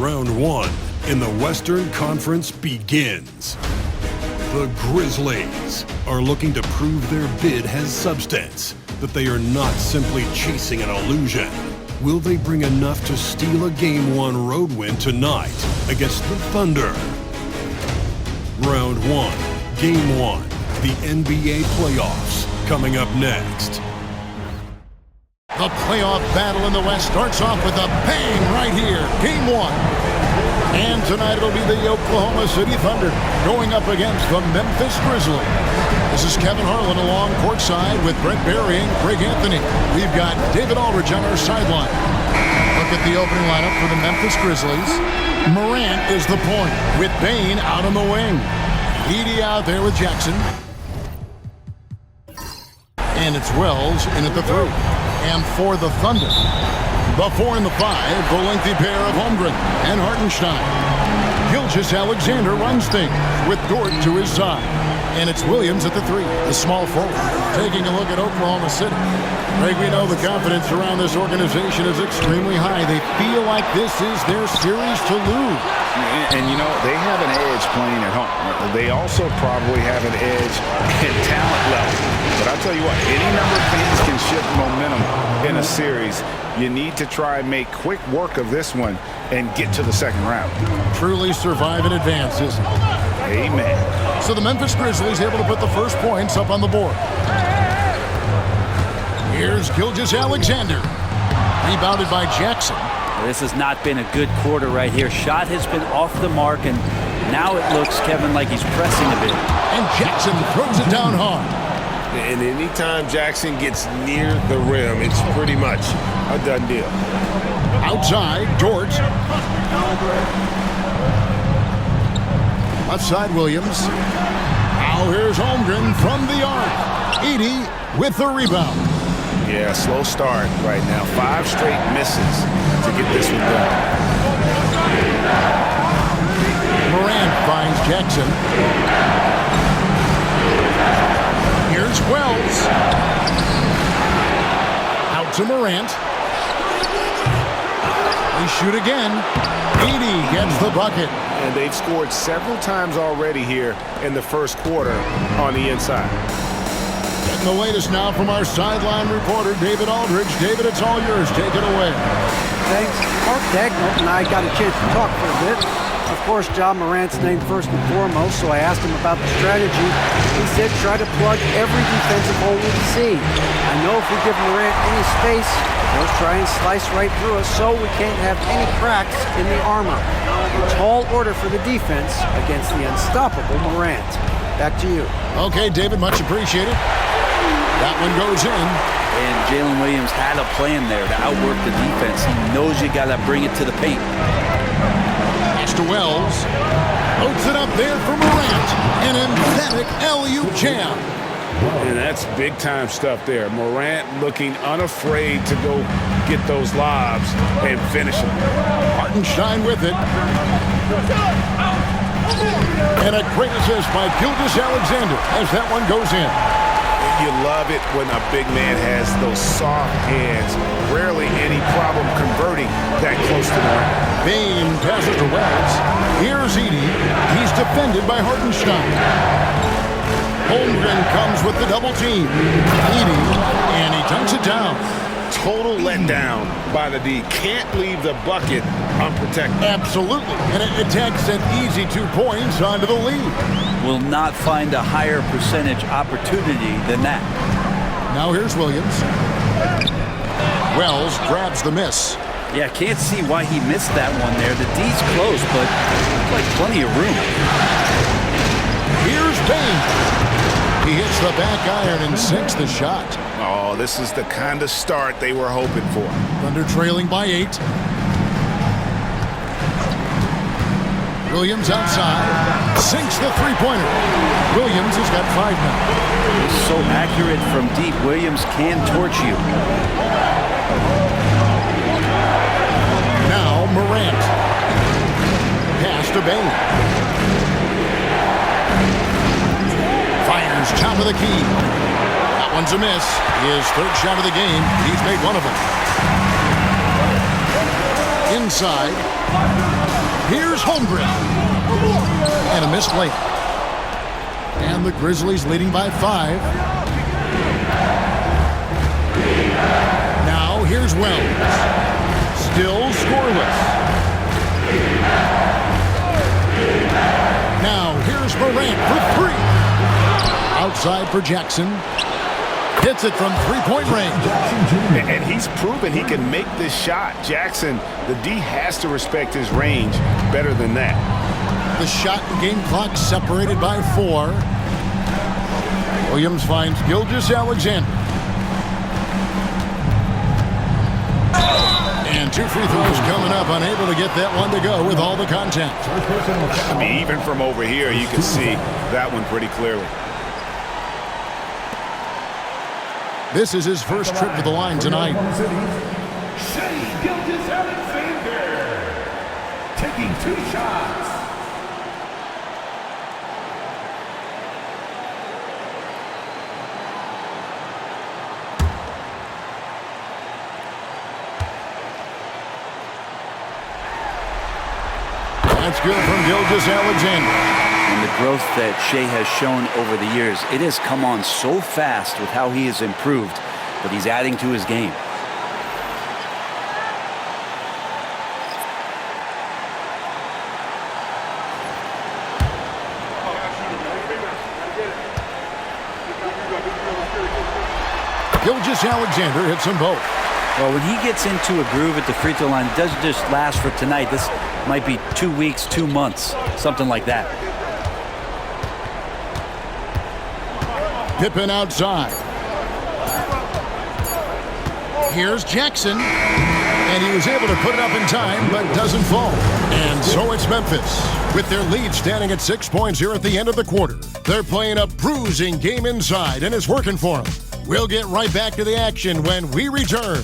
Round one in the Western Conference begins. The Grizzlies are looking to prove their bid has substance, that they are not simply chasing an illusion. Will they bring enough to steal a Game 1 road win tonight against the Thunder? Round one, Game 1, the NBA playoffs, coming up next. The playoff battle in the West starts off with a bang right here. Game 1. And tonight it'll be the Oklahoma City Thunder going up against the Memphis Grizzlies. This is Kevin Harlan along courtside with Brent Barry and Greg Anthony. We've got David Aldridge on our sideline. Look at the opening lineup for the Memphis Grizzlies. Morant is the point with Bane out on the wing. Edey out there with Jackson. And it's Wells in at the 3. And for the Thunder, the 4 and the 5, the lengthy pair of Holmgren and Hartenstein. Gilgeous-Alexander runs things with Dort to his side. And it's Williams at the 3, the small forward. Taking a look at Oklahoma City. Greg, we know the confidence around this organization is extremely high. They feel like this is their series to lose. And you know, they have an edge playing at home. They also probably have an edge in talent level. But I'll tell you what, any number of things can shift momentum in a series. You need to try and make quick work of this one and get to the second round. Truly survive in advance, isn't it? Amen. So the Memphis Grizzlies able to put the first points up on the board. Here's Gilgeous-Alexander. Rebounded by Jackson. This has not been a good quarter right here. Shot has been off the mark, and now it looks, Kevin, like he's pressing a bit. And Jackson throws it down hard. And anytime Jackson gets near the rim, it's pretty much a done deal. Outside, Dort. Left side, Williams. Now here's Holmgren from the arc. Edey with the rebound. Yeah, slow start right now. 5 straight misses to get this one done. Morant finds Jackson. Here's Wells. Out to Morant. They shoot again. Edey gets the bucket. And they've scored several times already here in the first quarter on the inside. Getting the latest now from our sideline reporter, David Aldridge. David, it's all yours. Take it away. Thanks. Mark Dagnall and I got a chance to talk for a bit. Of course, John Morant's named first and foremost, so I asked him about the strategy. He said try to plug every defensive hole we see. I know if we give Morant any space, he'll try and slice right through us, so we can't have any cracks in the armor. A tall order for the defense against the unstoppable Morant. Back to you. Okay, David, much appreciated. That one goes in. And Jalen Williams had a plan there to outwork the defense. He knows you got to bring it to the paint. Pass to Wells. Loads it up there for Morant. An emphatic LU jam. And that's big-time stuff there. Morant looking unafraid to go get those lobs and finish them. Hartenstein with it. And a great assist by Gilgeous-Alexander as that one goes in. You love it when a big man has those soft hands. Rarely any problem converting that close to the rim. Bane passes to Wells. Here's Edey. He's defended by Hartenstein. Holmgren comes with the double team. Edey, and he dunks it down. Total letdown by the D. Can't leave the bucket unprotected. Absolutely. And it takes an easy 2 points onto the lead. Will not find a higher percentage opportunity than that. Now here's Williams. Wells grabs the miss. Yeah, can't see why he missed that one there. The D's close, but like plenty of room. Here's Bane. He hits the back iron and sinks the shot. Oh, this is the kind of start they were hoping for. Thunder trailing by 8. Williams outside. Sinks the three-pointer. Williams has got 5 now. He's so accurate from deep. Williams can torch you. Now Morant. Pass to Bane. Fires top of the key. That one's a miss. His 3rd shot of the game. He's made one of them. inside. Here's Holmgren. And a missed late. And the Grizzlies leading by 5. Now here's Wells. Still scoreless. Now here's Morant for 3. Outside for Jackson. Hits it from three-point range. And he's proven he can make this shot. Jackson, the D has to respect his range better than that. The shot and game clock separated by 4. Williams finds Gilgeous-Alexander. And 2 free throws coming up, unable to get that one to go with all the contact. I mean, even from over here, you can see that one pretty clearly. This is his first trip to the line tonight. Gilgeous-Alexander taking 2 shots. That's good from Gilgeous-Alexander. And the growth that Shea has shown over the years, it has come on so fast with how he has improved, but he's adding to his game. Gilgeous-Alexander hits them both. Well, when he gets into a groove at the free throw line, it doesn't just last for tonight. This might be 2 weeks, 2 months, something like that. Pippen outside. Here's Jackson. And he was able to put it up in time, but doesn't fall. And so it's Memphis, with their lead standing at 6 points here at the end of the quarter. They're playing a bruising game inside, and it's working for them. We'll get right back to the action when we return.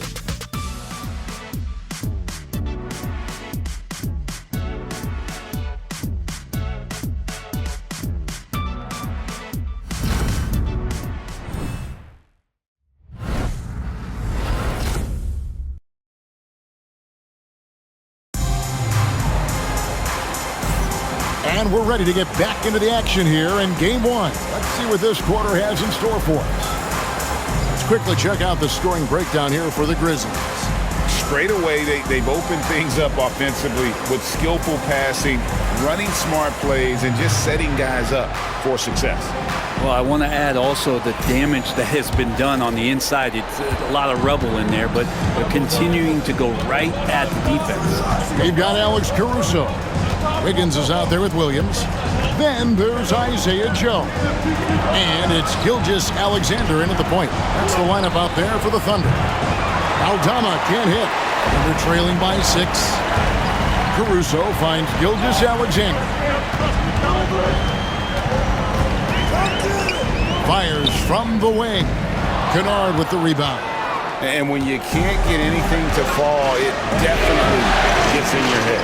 And we're ready to get back into the action here in Game 1. Let's see what this quarter has in store for us. Let's quickly check out the scoring breakdown here for the Grizzlies. Straight away, they've opened things up offensively with skillful passing, running smart plays, and just setting guys up for success. Well, I want to add also the damage that has been done on the inside. It's a lot of rubble in there, but they're continuing to go right at the defense. They've got Alex Caruso. Wiggins is out there with Williams. Then there's Isaiah Joe. And it's Gilgeous-Alexander in at the point. That's the lineup out there for the Thunder. Aldama can't hit. And they're trailing by 6. Caruso finds Gilgeous-Alexander. Fires from the wing. Kennard with the rebound. And when you can't get anything to fall, it definitely gets in your head.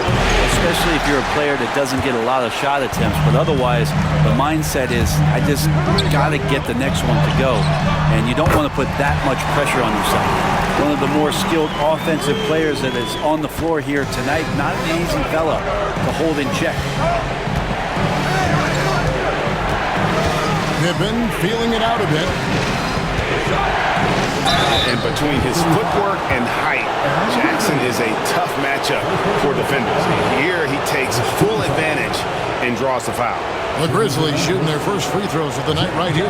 Especially if you're a player that doesn't get a lot of shot attempts, but otherwise the mindset is, I just got to get the next one to go. And you don't want to put that much pressure on yourself. One of the more skilled offensive players that is on the floor here tonight, not an easy fella to hold in check. Pippen feeling it out a bit. And between his footwork and height, Jackson is a tough matchup for defenders. Here he takes full advantage and draws the foul. The Grizzlies shooting their first free throws of the night right here.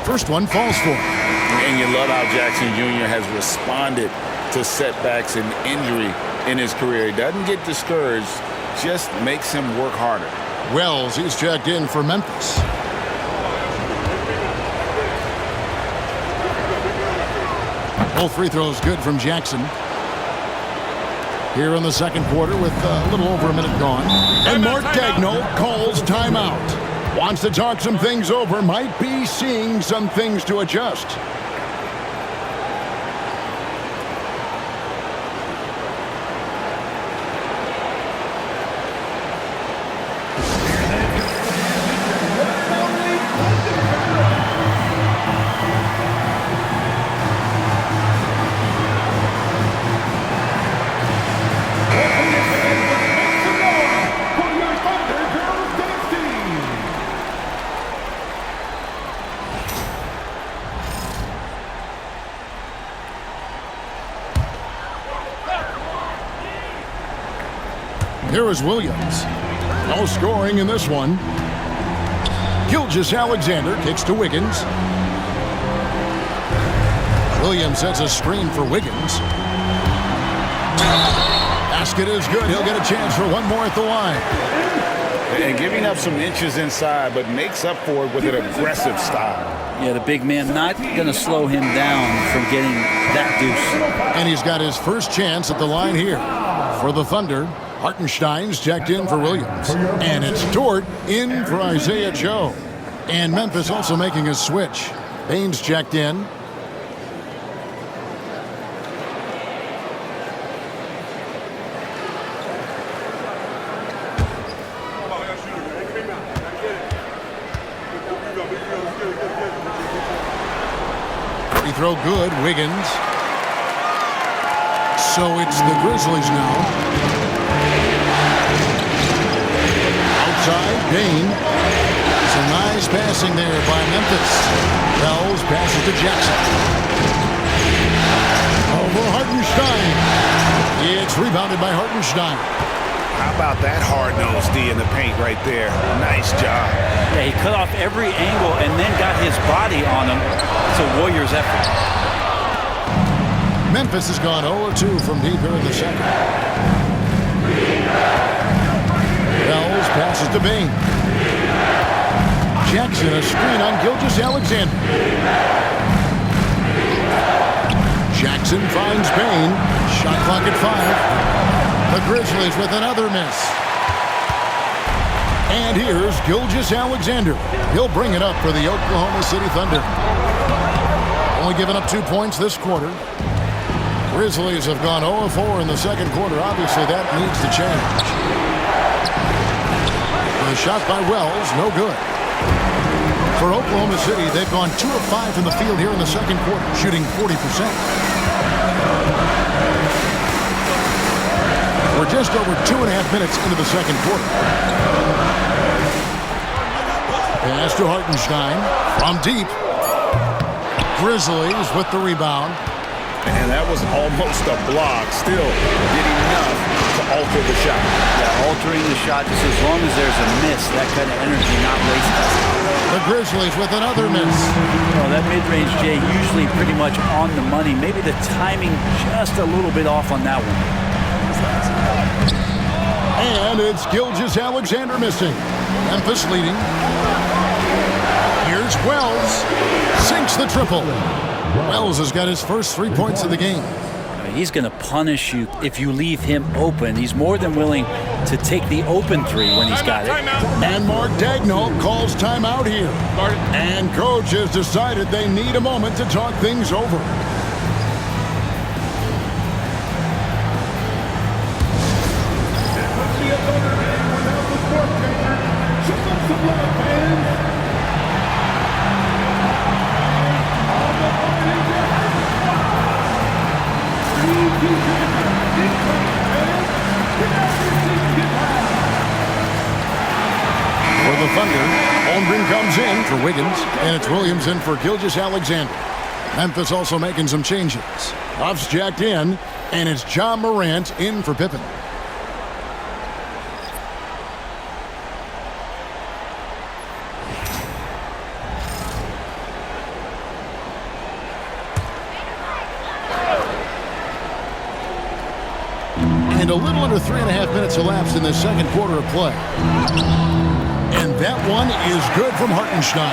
First one falls for him. And you love how Jackson Jr. has responded to setbacks and injury in his career. He doesn't get discouraged, just makes him work harder. Wells, he's checked in for Memphis. Both free throws good from Jackson. Here in the second quarter with a little over a minute gone. And Mark Daigneault calls timeout. Wants to talk some things over, might be seeing some things to adjust. Here is Williams. No scoring in this one. Gilgeous-Alexander kicks to Wiggins. Williams sets a screen for Wiggins. Basket is good. He'll get a chance for one more at the line. And giving up some inches inside, but makes up for it with an aggressive style. Yeah, the big man not going to slow him down from getting that deuce. And he's got his first chance at the line here. For the Thunder, Hartenstein's checked in for Williams. And it's Dort in for Isaiah Joe. And Memphis also making a switch. Baines checked in. Free throw good, Wiggins. So it's the Grizzlies now. Outside, Bain. Some nice passing there by Memphis. Wells passes to Jackson. Over Hartenstein. It's rebounded by Hartenstein. How about that hard-nosed D in the paint right there? Nice job. Yeah, he cut off every angle and then got his body on him. It's a Warriors effort. Memphis has gone 0-2 from deep here in the second. Wells passes to Bain. Jackson, a screen on Gilgeous-Alexander. Jackson finds Bain. Shot clock at 5. The Grizzlies with another miss. And here's Gilgeous-Alexander. He'll bring it up for the Oklahoma City Thunder. Only given up 2 points this quarter. Grizzlies have gone 0-4 in the second quarter. Obviously, that needs to change. The shot by Wells, no good. For Oklahoma City, they've gone 2 of 5 from the field here in the second quarter, shooting 40%. We're just over 2.5 minutes into the second quarter. Pass to Hartenstein from deep. Grizzlies with the rebound. And that was almost a block. Still did enough to alter the shot. Yeah, altering the shot just as long as there's a miss, that kind of energy not wasted. The Grizzlies with another miss. You know, that mid-range, Jay, usually pretty much on the money. Maybe the timing just a little bit off on that one. And it's Gilgeous-Alexander missing. Memphis leading. Here's Wells. Sinks the triple. Wells has got his first 3 points of the game. He's going to punish you if you leave him open. He's more than willing to take the open three when he's got it. And Mark Daigneault calls timeout here. And coach has decided they need a moment to talk things over. For the Thunder, Holmgren comes in for Wiggins, and it's Williams in for Gilgeous-Alexander. Memphis also making some changes. Huff's jacked in, and it's John Morant in for Pippen. And a little under 3.5 minutes elapsed in the second quarter of play. And that one is good from Hartenstein.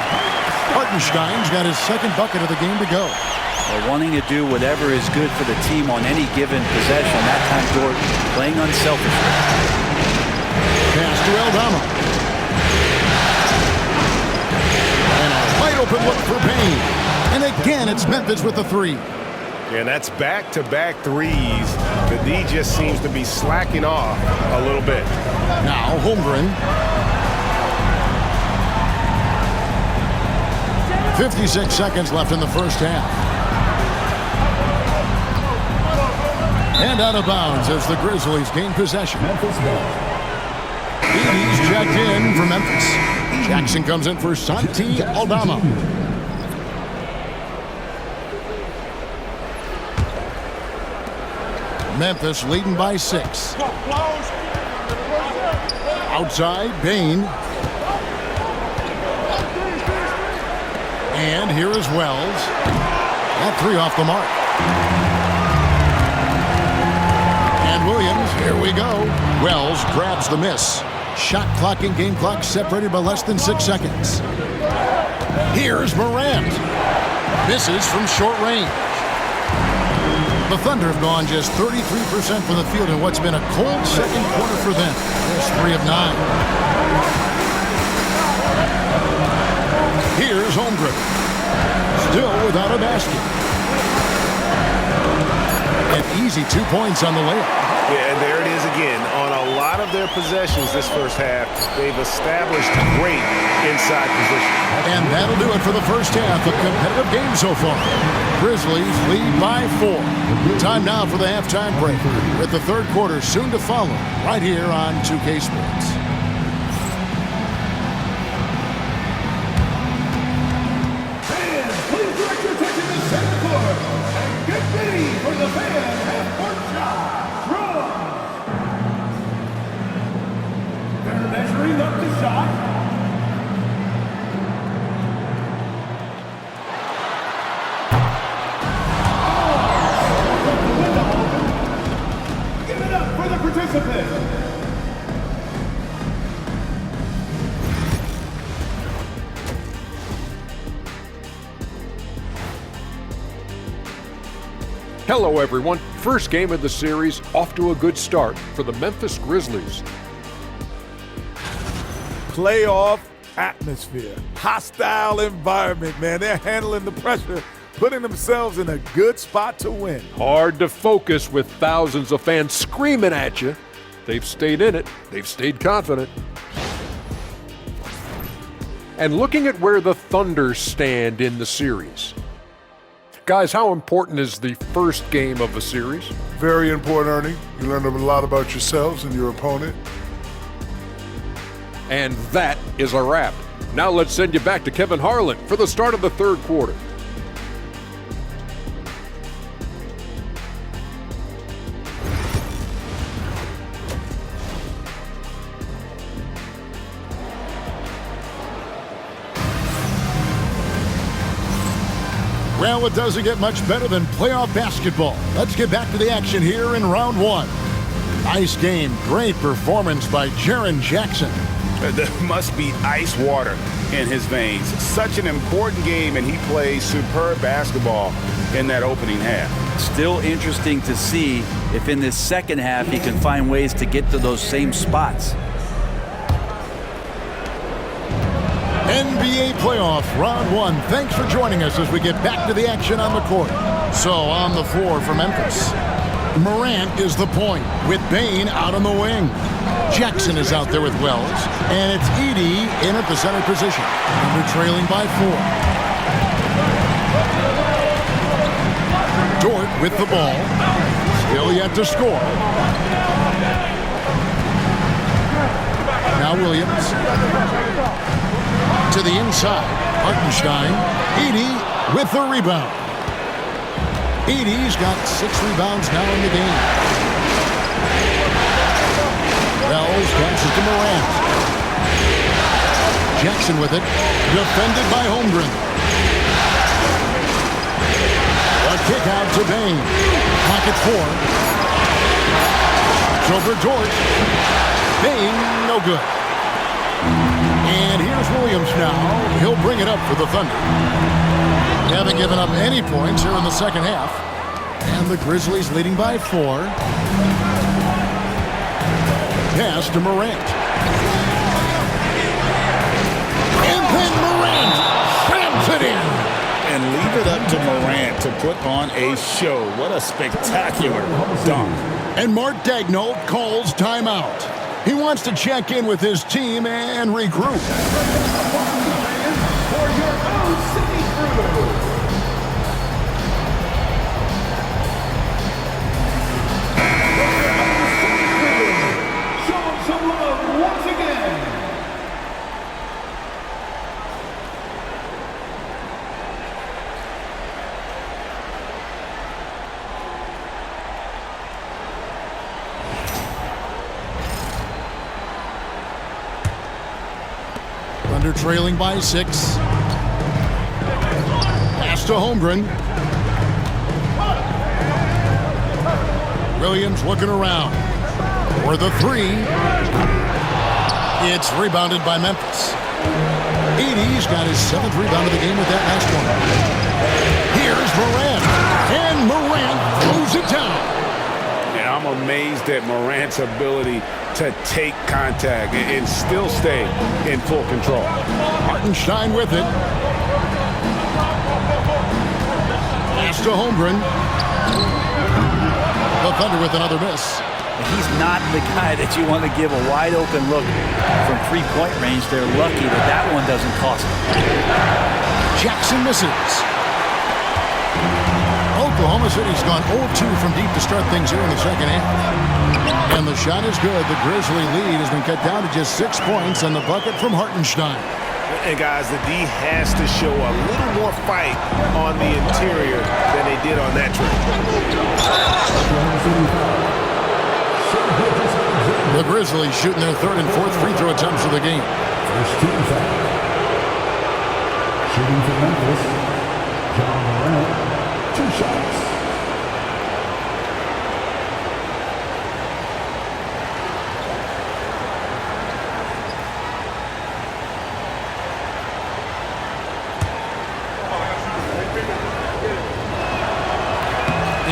Hartenstein's got his second bucket of the game to go. Well, wanting to do whatever is good for the team on any given possession. That time, Dort playing unselfishly. Pass to Aldama. And a wide open look for Payne. And again, it's Memphis with the three. And that's back-to-back threes. The D just seems to be slacking off a little bit. Now Holmgren. 56 seconds left in the first half. And out of bounds as the Grizzlies gain possession. Edie's checked in for Memphis. Jackson comes in for Santi Aldama. Memphis leading by 6. Outside, Bain. And here is Wells. That three off the mark. And Williams, here we go. Wells grabs the miss. Shot clock and game clock separated by less than 6 seconds. Here's Morant. Misses from short range. The Thunder have gone just 33% from the field in what's been a cold second quarter for them. There's 3 of 9. Here's Holmgren. Still without a basket. An easy 2 points on the layup. Yeah, and there it is again. On a lot of their possessions this first half, they've established great inside position. And that'll do it for the first half. A competitive game so far. Grizzlies lead by 4. Time now for the halftime break, with the third quarter soon to follow, right here on 2K Sports. Fans, please direct your attention to center court and get ready for the fan half-court shot. They're measuring up the shot. Give it up for the participant. Hello everyone, first game of the series, off to a good start for the Memphis Grizzlies. Playoff atmosphere, hostile environment, man. They're handling the pressure, putting themselves in a good spot to win. Hard to focus with thousands of fans screaming at you. They've stayed in it, they've stayed confident. And looking at where the Thunder stand in the series. Guys, how important is the first game of a series? Very important, Ernie. You learn a lot about yourselves and your opponent. And that is a wrap. Now let's send you back to Kevin Harlan for the start of the third quarter. Well, it doesn't get much better than playoff basketball. Let's get back to the action here in round 1. Nice game. Great performance by Jaren Jackson. There must be ice water in his veins. Such an important game, and he plays superb basketball in that opening half. Still interesting to see if in this second half he can find ways to get to those same spots. NBA playoff round 1. Thanks for joining us as we get back to the action on the court. So on the floor for Memphis, Morant is the point with Bain out on the wing. Jackson is out there with Wells, and it's Edey in at the center position. And they're trailing by 4. Dort with the ball, still yet to score. Now Williams to the inside. Hartenstein. Edey with the rebound. Edey's got 6 rebounds now in the game. Wells passes to Morant. Jackson with it. Defended by Holmgren. A kick out to Bain. Pocket 4. It's over Dort. Bain, no good. And here's Williams now. He'll bring it up for the Thunder. Haven't given up any points here in the second half. And the Grizzlies leading by 4. Pass to Morant. And then Morant slams it in. And leave it up to Morant to put on a show. What a spectacular dunk. And Mark Daigneault calls timeout. He wants to check in with his team and regroup. For your own city crew. Show them some love once again. Thunder trailing by 6. Pass to Holmgren. Williams looking around for the 3. It's rebounded by Memphis. 80's got his 7th rebound of the game with that last one. Here's Morant, and Morant throws it down. And I'm amazed at Morant's ability to take contact and still stay in full control. Hartenstein with it. Pass to Holmgren. The Thunder with another miss. He's not the guy that you want to give a wide open look from three-point range. They're lucky that that one doesn't cost them. Jackson misses. Oklahoma City's gone 0-2 from deep to start things here in the second half. And the shot is good. The Grizzly lead has been cut down to just 6 points and the bucket from Hartenstein. And guys, the D has to show a little more fight on the interior than they did on that trip. The Grizzlies shooting their 3rd and 4th free throw attempts of the game. First team foul. Shooting for Memphis, John Morant, 2 shots.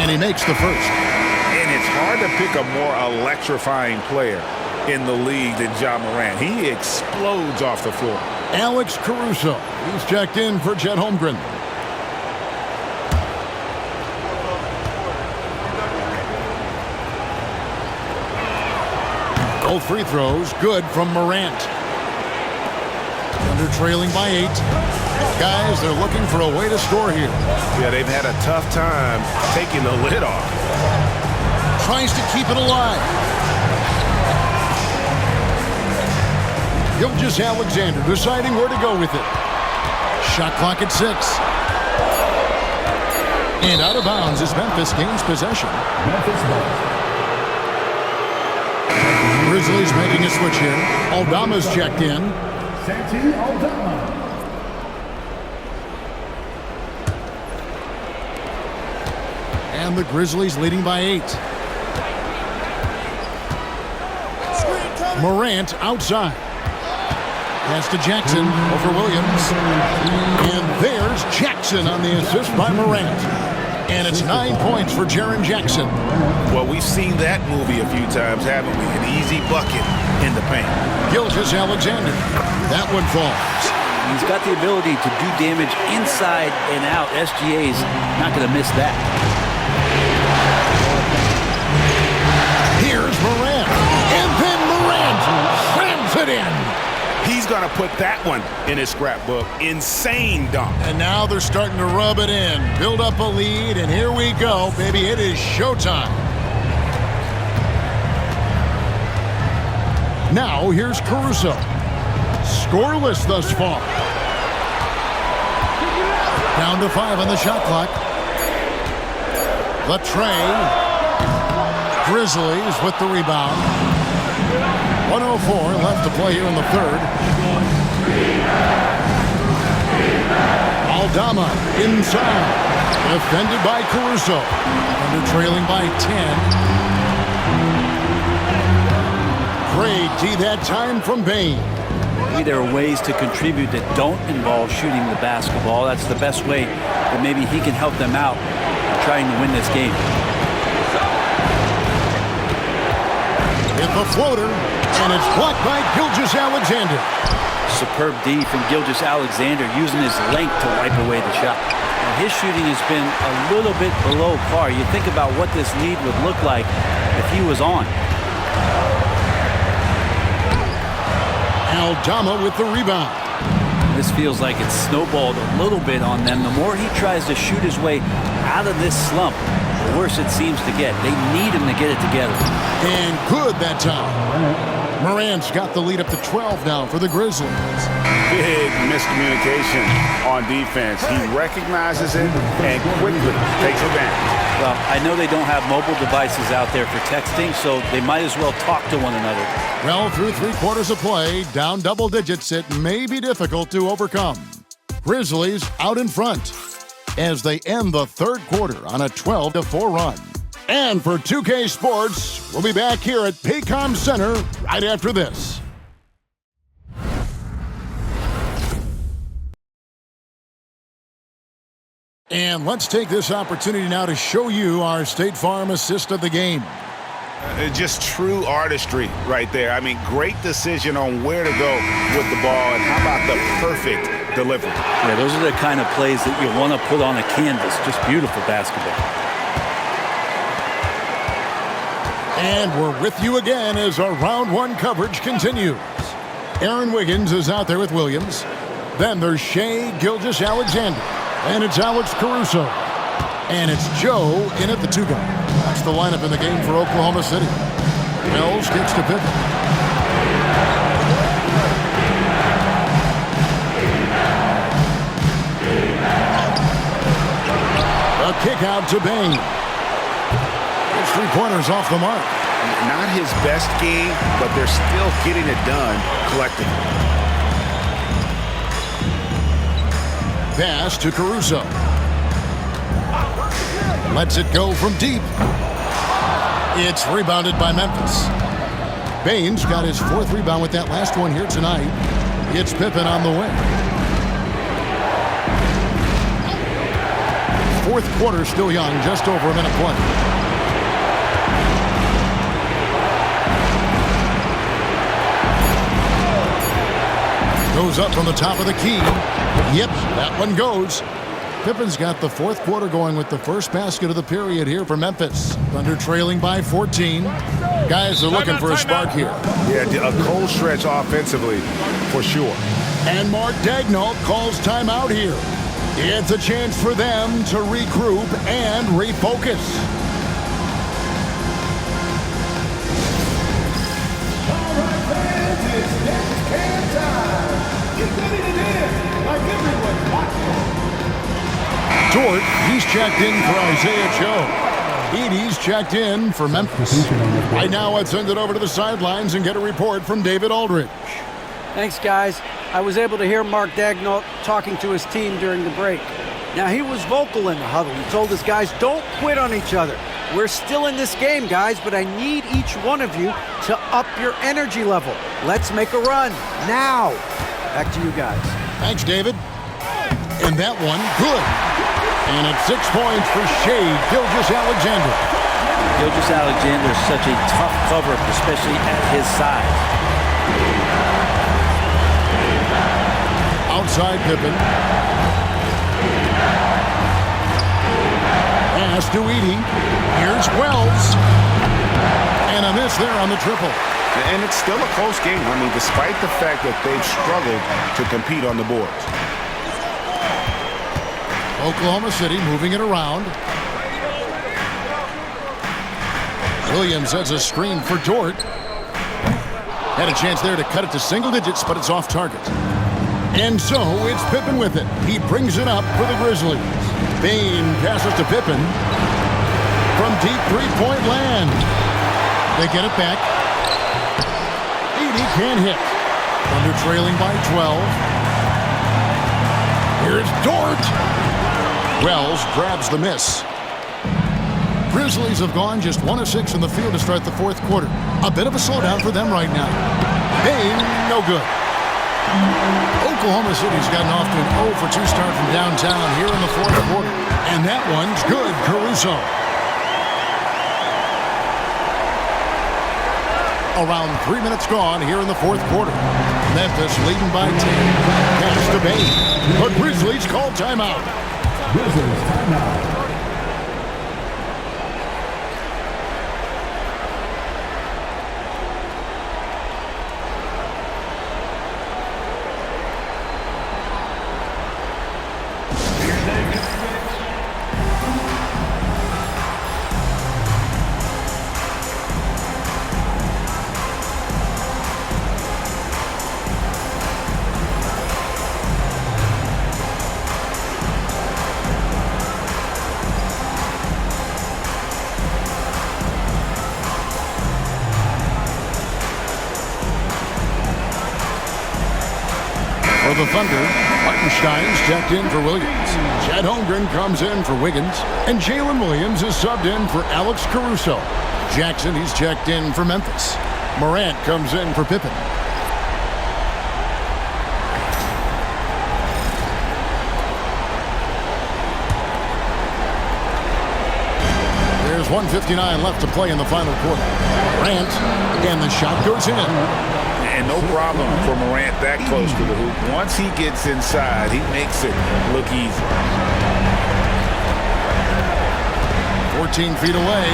And he makes the first. And it's hard to pick a more electrifying player in the league than John Morant. He explodes off the floor. Alex Caruso. He's checked in for Chet Holmgren. Both free throws good from Morant. Thunder trailing by 8. Guys, they're looking for a way to score here. Yeah, they've had a tough time taking the lid off. Tries to keep it alive. Gilgeous-Alexander deciding where to go with it. Shot clock at 6. And out of bounds as Memphis gains possession. Memphis ball. Grizzlies making a switch here. Aldama's checked in. Santi Aldama. And the Grizzlies leading by 8. Morant outside. Pass to Jackson over Williams. And there's Jackson on the assist by Morant. And it's 9 points for Jaren Jackson. Well, we've seen that movie a few times, haven't we? An easy bucket in the paint. Gilgeous-Alexander. That one falls. He's got the ability to do damage inside and out. SGA's not going to miss that. Here's Morant. And then Morant slams it in. He's going to put that one in his scrapbook. Insane dunk. And now they're starting to rub it in. Build up a lead, and here we go, baby. It is showtime. Now here's Caruso. Scoreless thus far. Down to 5 on the shot clock. The tray. Grizzlies with the rebound. 1:04 left to play here in the 3rd. Aldama inside. Defended by Caruso. Under trailing by 10. Great D that time from Bain. Maybe there are ways to contribute that don't involve shooting the basketball. That's the best way that maybe he can help them out trying to win this game. It's a floater, and it's blocked by Gilgeous-Alexander. Superb D from Gilgeous-Alexander using his length to wipe away the shot. Now, his shooting has been a little bit below par. You think about what this lead would look like if he was on. Aldama with the rebound. This feels like it's snowballed a little bit on them. The more he tries to shoot his way out of this slump, the worse it seems to get. They need him to get it together. And good that time. Morant's got the lead up to 12 now for the Grizzlies. Big miscommunication on defense. He recognizes it and quickly takes advantage. Well, I know they don't have mobile devices out there for texting, so they might as well talk to one another. Well, through 3 quarters of play, down double digits, it may be difficult to overcome. Grizzlies out in front as they end the 3rd quarter on a 12-4 run. And for 2K Sports, we'll be back here at Paycom Center right after this. And let's take this opportunity now to show you our State Farm assist of the game. Just true artistry right there. I mean, great decision on where to go with the ball, and how about the perfect delivery? Yeah, those are the kind of plays that you want to put on a canvas. Just beautiful basketball. And we're with you again as our round 1 coverage continues. Aaron Wiggins is out there with Williams. Then there's Shea Gilgeous-Alexander. And it's Alex Caruso. And it's Joe in at the 2 guard. That's the lineup in the game for Oklahoma City. Wells gets to Pippen. A kick out to Bain. It's 3-pointers off the mark. Not his best game, but they're still getting it done collectively. Pass to Caruso. Lets it go from deep. It's rebounded by Memphis. Bain's got his 4th rebound with that last one here tonight. It's Pippen on the wing. 4th quarter still young, just over a minute play. Goes up from the top of the key. Yep, that one goes. Pippen's got the 4th quarter going with the first basket of the period here for Memphis. Thunder trailing by 14. Guys are looking for a spark here. Yeah, a cold stretch offensively for sure. And Mark Daigneault calls timeout here. It's a chance for them to regroup and refocus. All right, fans, it's next can time. Get ready to dance like everyone's watching. Dort, he's checked in for Isaiah Joe. Edie's checked in for Memphis. Right now, let's send it over to the sidelines and get a report from David Aldridge. Thanks, guys. I was able to hear Mark Daigneault talking to his team during the break. Now, he was vocal in the huddle. He told his guys, don't quit on each other. We're still in this game, guys, but I need each one of you to up your energy level. Let's make a run, now. Back to you guys. Thanks, David. And that one, good. And it's 6 points for Shea Gilgeous-Alexander. Gilgeous-Alexander is such a tough cover, especially at his size. Outside Pippen. Pass to Edie. Here's Wells. And a miss there on the triple. And it's still a close game. I mean, despite the fact that they've struggled to compete on the boards. Oklahoma City moving it around. Williams has a screen for Dort. Had a chance there to cut it to single digits, but it's off target. And so it's Pippen with it. He brings it up for the Grizzlies. Bain passes to Pippen. From deep 3-point land. They get it back. Edie can't hit. Thunder trailing by 12. Here's Dort. Wells grabs the miss. Grizzlies have gone just 1 of 6 in the field to start the 4th quarter. A bit of a slowdown for them right now. Bain, no good. Oklahoma City's gotten off to an 0 for 2 start from downtown here in the 4th quarter. And that one's good, Caruso. Around 3 minutes gone here in the 4th quarter. Memphis leading by 10. Pass to Bain. But Grizzlies call timeout. Grizzlies timeout. For the Thunder, Hartenstein's checked in for Williams. Chet Holmgren comes in for Wiggins. And Jalen Williams is subbed in for Alex Caruso. Jackson, he's checked in for Memphis. Morant comes in for Pippen. There's 1:59 left to play in the final quarter. Morant, and the shot goes in. And no problem for Morant that close to the hoop. Once he gets inside, he makes it look easy. 14 feet away.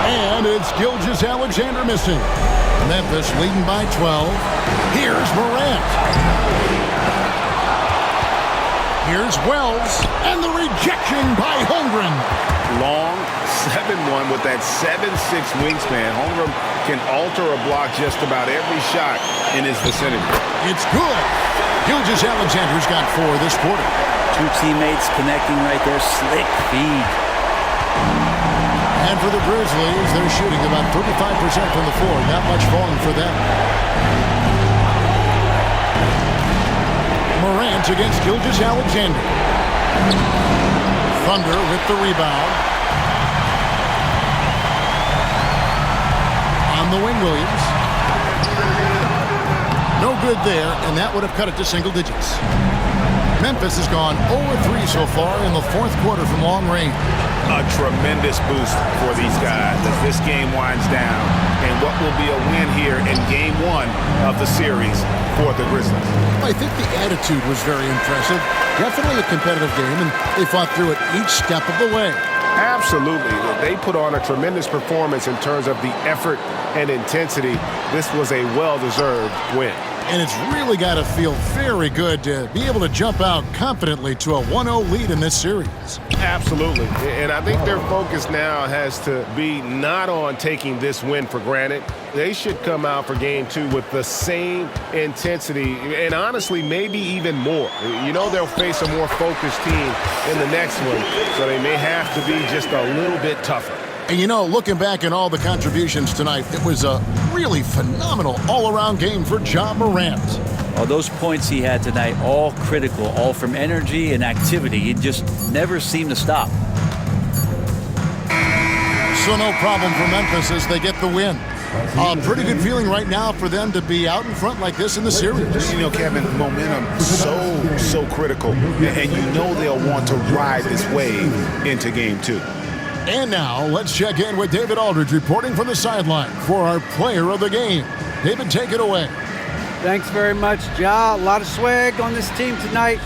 And it's Gilgeous-Alexander missing. Memphis leading by 12. Here's Morant. Here's Wells. And the rejection by Holmgren. Long 7-1 with that 7'6" wingspan. Holmgren can alter a block just about every shot in his vicinity. It's good. Gilgeous-Alexander's got 4 this quarter. Two teammates connecting right there. Slick feed. And for the Grizzlies, they're shooting about 35% from the floor. Not much falling for them. Morant against Gilgeous-Alexander. Thunder with the rebound. On the wing, Williams. No good there, and that would have cut it to single digits. Memphis has gone 0-3 so far in the fourth quarter from long range. A tremendous boost for these guys as this game winds down, and what will be a win here in Game 1 of the series for the Grizzlies. I think the attitude was very impressive. Definitely a competitive game, and they fought through it each step of the way. Absolutely. They put on a tremendous performance in terms of the effort and intensity. This was a well-deserved win. And it's really got to feel very good to be able to jump out confidently to a 1-0 lead in this series. Absolutely. And I think their focus now has to be not on taking this win for granted. They should come out for Game 2 with the same intensity and honestly maybe even more. You know they'll face a more focused team in the next one, so they may have to be just a little bit tougher. And you know, looking back at all the contributions tonight, it was a really phenomenal all-around game for Ja Morant. Well, those points he had tonight, all critical, all from energy and activity. He just never seemed to stop. So no problem for Memphis as they get the win. A pretty good feeling right now for them to be out in front like this in the series. You know, Kevin, momentum so critical, and you know they'll want to ride this wave into Game 2. And now, let's check in with David Aldridge reporting from the sideline for our player of the game. David, take it away. Thanks very much, Ja. A lot of swag on this team tonight.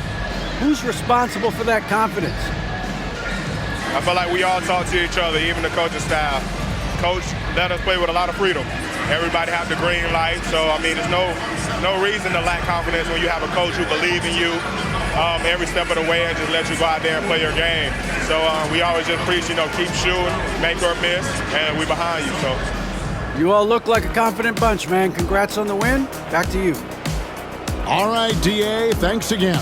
Who's responsible for that confidence? I feel like we all talk to each other, even the coaching staff. Coach let us play with a lot of freedom. Everybody have the green light, so, I mean, there's no reason to lack confidence when you have a coach who believes in you every step of the way and just let you go out there and play your game. So we always just preach, you know, keep shooting, make or miss, and we behind you. So you all look like a confident bunch, man. Congrats on the win. Back to you. All right, DA, thanks again.